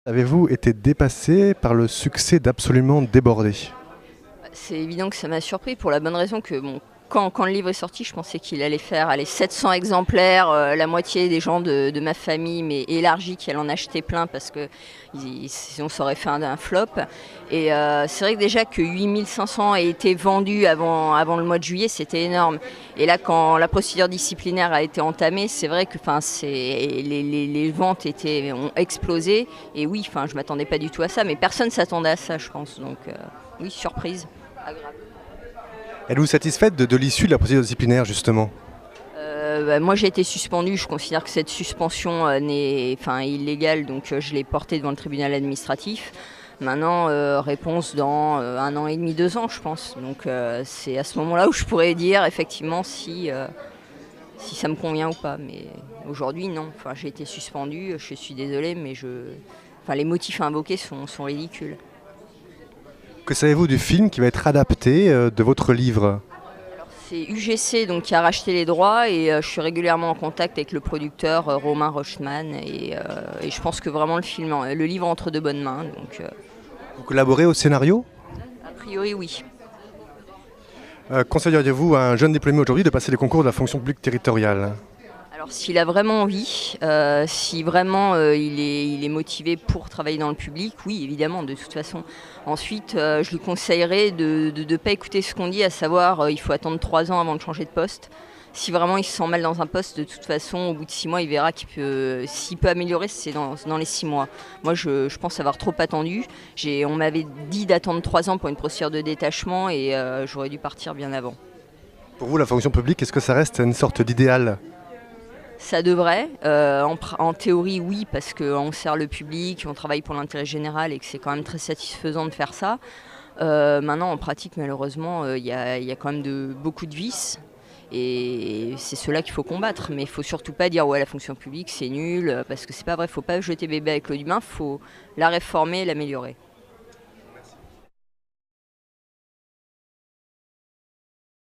Avez-vous été dépassé par le succès d'Absolument débordé? C'est évident que ça m'a surpris pour la bonne raison que bon, quand le livre est sorti, je pensais qu'il allait faire 700 exemplaires, la moitié des gens de ma famille, mais élargie, qui allaient en acheter plein parce que sinon ça aurait fait un flop. Et c'est vrai que déjà que 8500 ait été vendus avant le mois de juillet, c'était énorme. Et là, quand la procédure disciplinaire a été entamée, c'est vrai que les ventes ont explosé. Et oui, je ne m'attendais pas du tout à ça, mais personne ne s'attendait à ça, je pense. Donc oui, surprise. Agréable. Êtes-vous satisfaite de l'issue de la procédure disciplinaire, justement? Moi j'ai été suspendue, je considère que cette suspension n'est illégale, donc je l'ai portée devant le tribunal administratif. Maintenant, réponse dans 1 an et demi, 2 ans, je pense. Donc c'est à ce moment-là où je pourrais dire effectivement si ça me convient ou pas. Mais aujourd'hui, non. J'ai été suspendue, je suis désolée, mais les motifs invoqués sont ridicules. Que savez-vous du film qui va être adapté de votre livre? C'est UGC donc, qui a racheté les droits et je suis régulièrement en contact avec le producteur Romain Rochman et je pense que vraiment le livre entre de bonnes mains. Donc, Vous collaborez au scénario? a priori oui. Conseilleriez-vous à un jeune diplômé aujourd'hui de passer les concours de la fonction publique territoriale? Alors s'il a vraiment envie, si vraiment il est motivé pour travailler dans le public, oui évidemment de toute façon. Ensuite je lui conseillerais de ne pas écouter ce qu'on dit, à savoir il faut attendre 3 ans avant de changer de poste. Si vraiment il se sent mal dans un poste, de toute façon au bout de 6 mois il verra s'il peut améliorer, c'est dans les 6 mois. Moi je pense avoir trop attendu. On m'avait dit d'attendre 3 ans pour une procédure de détachement et j'aurais dû partir bien avant. Pour vous, la fonction publique, est-ce que ça reste une sorte d'idéal? Ça devrait. En théorie, oui, parce qu'on sert le public, on travaille pour l'intérêt général et que c'est quand même très satisfaisant de faire ça. Maintenant, en pratique, malheureusement, il y a quand même beaucoup de vices. Et c'est cela qu'il faut combattre. Mais il ne faut surtout pas dire ouais, la fonction publique, c'est nul, parce que c'est pas vrai. Il ne faut pas jeter bébé avec l'eau du bain, il faut la réformer et l'améliorer.